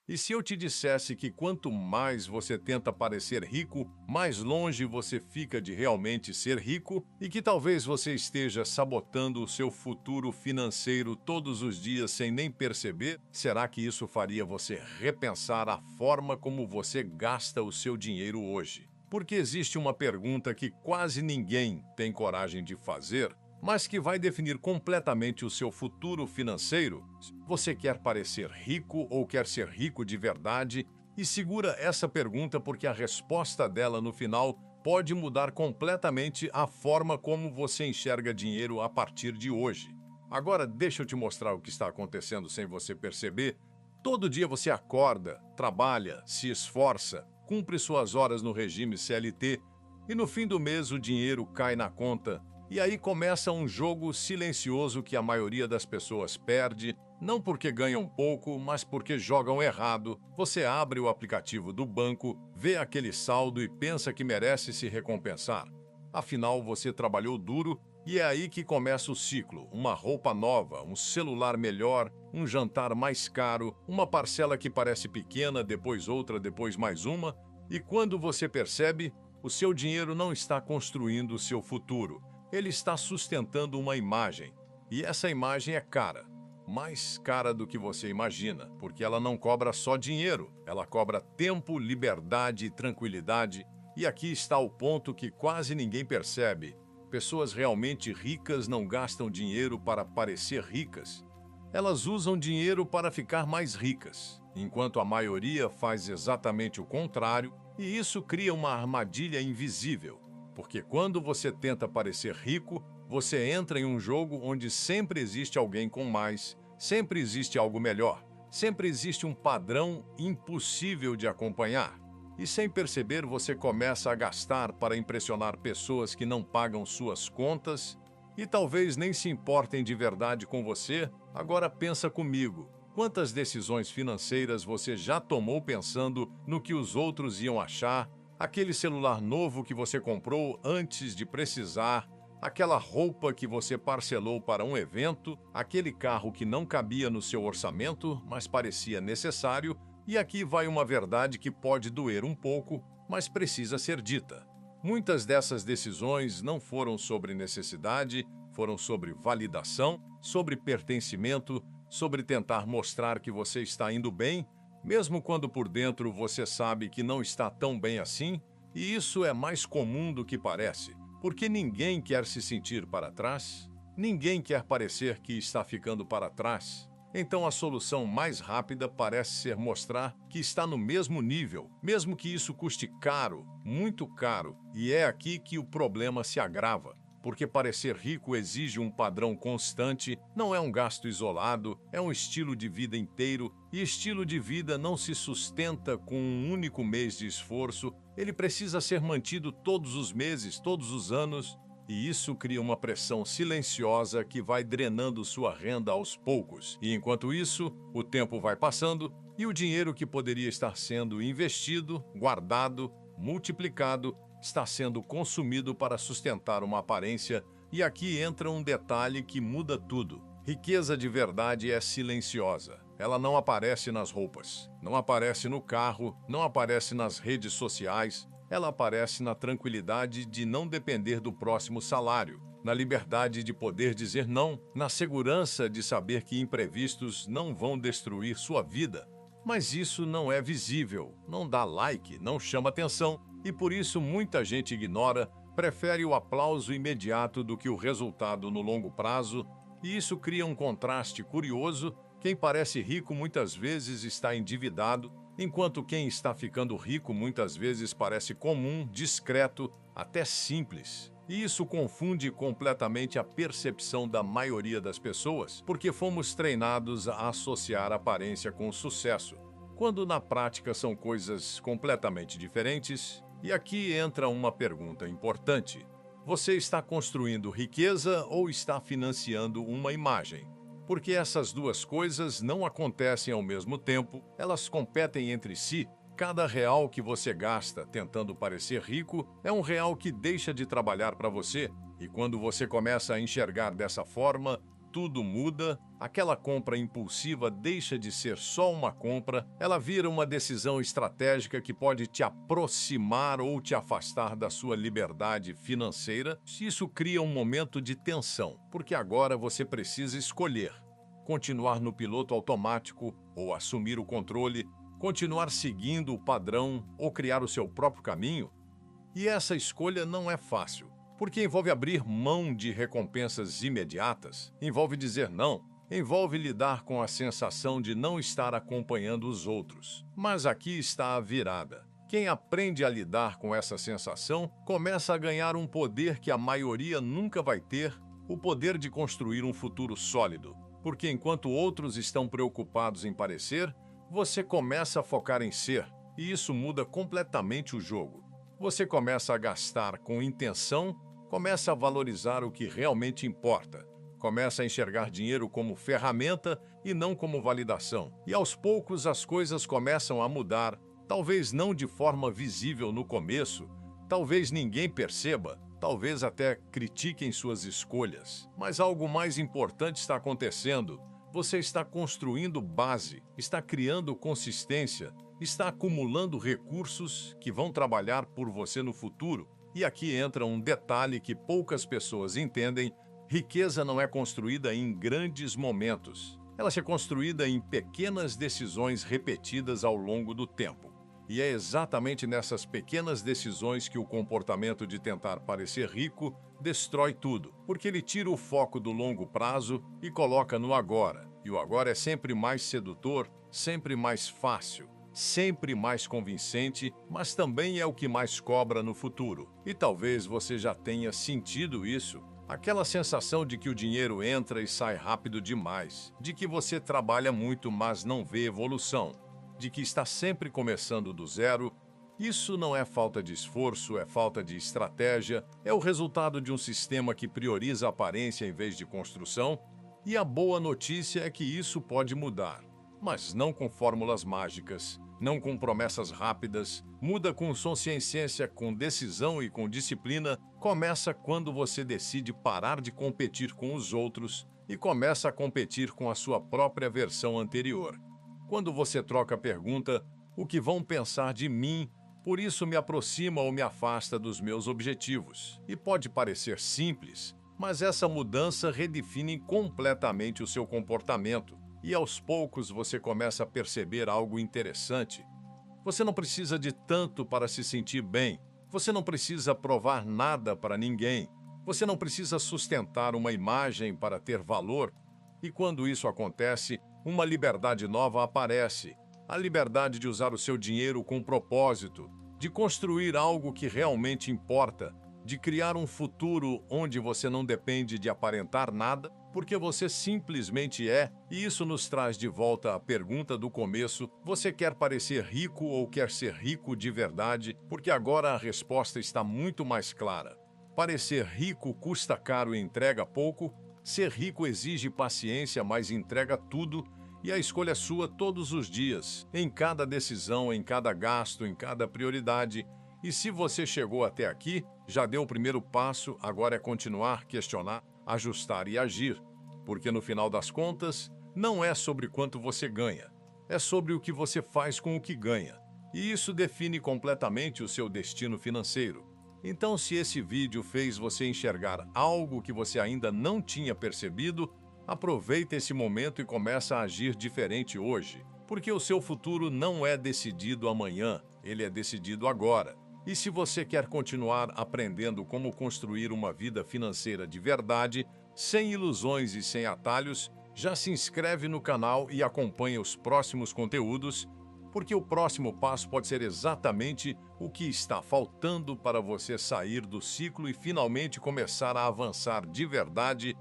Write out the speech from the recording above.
E se eu te dissesse que quanto mais você tenta parecer rico, mais longe você fica de realmente ser rico e que talvez você esteja sabotando o seu futuro financeiro todos os dias sem nem perceber? Será que isso faria você repensar a forma como você gasta o seu dinheiro hoje? Porque existe uma pergunta que quase ninguém tem coragem de fazer, mas que vai definir completamente o seu futuro financeiro. Você quer parecer rico ou quer ser rico de verdade? E segura essa pergunta porque a resposta dela no final pode mudar completamente a forma como você enxerga dinheiro a partir de hoje. Agora, deixa eu te mostrar o que está acontecendo sem você perceber. Todo dia você acorda, trabalha, se esforça, cumpre suas horas no regime CLT e no fim do mês o dinheiro cai na conta. E aí começa um jogo silencioso que a maioria das pessoas perde, não porque ganham pouco, mas porque jogam errado. Você abre o aplicativo do banco, vê aquele saldo e pensa que merece se recompensar. Afinal, você trabalhou duro e é aí que começa o ciclo. Uma roupa nova, um celular melhor, um jantar mais caro, uma parcela que parece pequena, depois outra, depois mais uma. E quando você percebe, o seu dinheiro não está construindo o seu futuro. Ele está sustentando uma imagem. E essa imagem é cara. Mais cara do que você imagina, porque ela não cobra só dinheiro, ela cobra tempo, liberdade e tranquilidade. E aqui está o ponto que quase ninguém percebe. Pessoas realmente ricas não gastam dinheiro para parecer ricas. Elas usam dinheiro para ficar mais ricas, enquanto a maioria faz exatamente o contrário, e isso cria uma armadilha invisível. Porque quando você tenta parecer rico, você entra em um jogo onde sempre existe alguém com mais, sempre existe algo melhor, sempre existe um padrão impossível de acompanhar. E sem perceber, você começa a gastar para impressionar pessoas que não pagam suas contas e talvez nem se importem de verdade com você. Agora pensa comigo, quantas decisões financeiras você já tomou pensando no que os outros iam achar? Aquele celular novo que você comprou antes de precisar, aquela roupa que você parcelou para um evento, aquele carro que não cabia no seu orçamento, mas parecia necessário. E aqui vai uma verdade que pode doer um pouco, mas precisa ser dita. Muitas dessas decisões não foram sobre necessidade, foram sobre validação, sobre pertencimento, sobre tentar mostrar que você está indo bem, mesmo quando por dentro você sabe que não está tão bem assim. E isso é mais comum do que parece, porque ninguém quer se sentir para trás, ninguém quer parecer que está ficando para trás. Então a solução mais rápida parece ser mostrar que está no mesmo nível, mesmo que isso custe caro, muito caro. E é aqui que o problema se agrava, porque parecer rico exige um padrão constante, não é um gasto isolado, é um estilo de vida inteiro, e estilo de vida não se sustenta com um único mês de esforço, ele precisa ser mantido todos os meses, todos os anos. E isso cria uma pressão silenciosa que vai drenando sua renda aos poucos. E enquanto isso, o tempo vai passando e o dinheiro que poderia estar sendo investido, guardado, multiplicado, está sendo consumido para sustentar uma aparência. E aqui entra um detalhe que muda tudo. Riqueza de verdade é silenciosa. Ela não aparece nas roupas, não aparece no carro, não aparece nas redes sociais. Ela aparece na tranquilidade de não depender do próximo salário, na liberdade de poder dizer não, na segurança de saber que imprevistos não vão destruir sua vida. Mas isso não é visível, não dá like, não chama atenção, e por isso muita gente ignora, prefere o aplauso imediato do que o resultado no longo prazo, e isso cria um contraste curioso. Quem parece rico muitas vezes está endividado, enquanto quem está ficando rico muitas vezes parece comum, discreto, até simples. E isso confunde completamente a percepção da maioria das pessoas, porque fomos treinados a associar aparência com sucesso, quando na prática são coisas completamente diferentes. E aqui entra uma pergunta importante. Você está construindo riqueza ou está financiando uma imagem? Porque essas duas coisas não acontecem ao mesmo tempo, elas competem entre si. Cada real que você gasta tentando parecer rico é um real que deixa de trabalhar para você. E quando você começa a enxergar dessa forma, tudo muda, aquela compra impulsiva deixa de ser só uma compra, ela vira uma decisão estratégica que pode te aproximar ou te afastar da sua liberdade financeira. Isso cria um momento de tensão, porque agora você precisa escolher: continuar no piloto automático ou assumir o controle, continuar seguindo o padrão ou criar o seu próprio caminho. E essa escolha não é fácil, porque envolve abrir mão de recompensas imediatas, envolve dizer não, envolve lidar com a sensação de não estar acompanhando os outros. Mas aqui está a virada. Quem aprende a lidar com essa sensação começa a ganhar um poder que a maioria nunca vai ter, o poder de construir um futuro sólido. Porque enquanto outros estão preocupados em parecer, você começa a focar em ser, e isso muda completamente o jogo. Você começa a gastar com intenção, começa a valorizar o que realmente importa, começa a enxergar dinheiro como ferramenta e não como validação. E aos poucos as coisas começam a mudar, talvez não de forma visível no começo, talvez ninguém perceba, talvez até critiquem suas escolhas. Mas algo mais importante está acontecendo. Você está construindo base, está criando consistência, está acumulando recursos que vão trabalhar por você no futuro. E aqui entra um detalhe que poucas pessoas entendem: riqueza não é construída em grandes momentos. Ela é construída em pequenas decisões repetidas ao longo do tempo. E é exatamente nessas pequenas decisões que o comportamento de tentar parecer rico destrói tudo, porque ele tira o foco do longo prazo e coloca no agora. E o agora é sempre mais sedutor, sempre mais fácil, sempre mais convincente, mas também é o que mais cobra no futuro. E talvez você já tenha sentido isso. Aquela sensação de que o dinheiro entra e sai rápido demais, de que você trabalha muito, mas não vê evolução, de que está sempre começando do zero. Isso não é falta de esforço, é falta de estratégia, é o resultado de um sistema que prioriza a aparência em vez de construção. E a boa notícia é que isso pode mudar, mas não com fórmulas mágicas, não com promessas rápidas. Muda com consciência, com decisão e com disciplina. Começa quando você decide parar de competir com os outros e começa a competir com a sua própria versão anterior. Quando você troca a pergunta: o que vão pensar de mim? Por isso me aproxima ou me afasta dos meus objetivos. E pode parecer simples, mas essa mudança redefine completamente o seu comportamento. E aos poucos você começa a perceber algo interessante. Você não precisa de tanto para se sentir bem. Você não precisa provar nada para ninguém. Você não precisa sustentar uma imagem para ter valor. E quando isso acontece, uma liberdade nova aparece. A liberdade de usar o seu dinheiro com propósito, de construir algo que realmente importa, de criar um futuro onde você não depende de aparentar nada, porque você simplesmente é. E isso nos traz de volta à pergunta do começo: você quer parecer rico ou quer ser rico de verdade? Porque agora a resposta está muito mais clara. Parecer rico custa caro e entrega pouco. Ser rico exige paciência, mas entrega tudo. E a escolha é sua todos os dias, em cada decisão, em cada gasto, em cada prioridade. E se você chegou até aqui, já deu o primeiro passo, agora é continuar, questionar, ajustar e agir. Porque no final das contas, não é sobre quanto você ganha, é sobre o que você faz com o que ganha. E isso define completamente o seu destino financeiro. Então, se esse vídeo fez você enxergar algo que você ainda não tinha percebido, aproveita esse momento e começa a agir diferente hoje. Porque o seu futuro não é decidido amanhã, ele é decidido agora. E se você quer continuar aprendendo como construir uma vida financeira de verdade, sem ilusões e sem atalhos, já se inscreve no canal e acompanha os próximos conteúdos, porque o próximo passo pode ser exatamente o que está faltando para você sair do ciclo e finalmente começar a avançar de verdade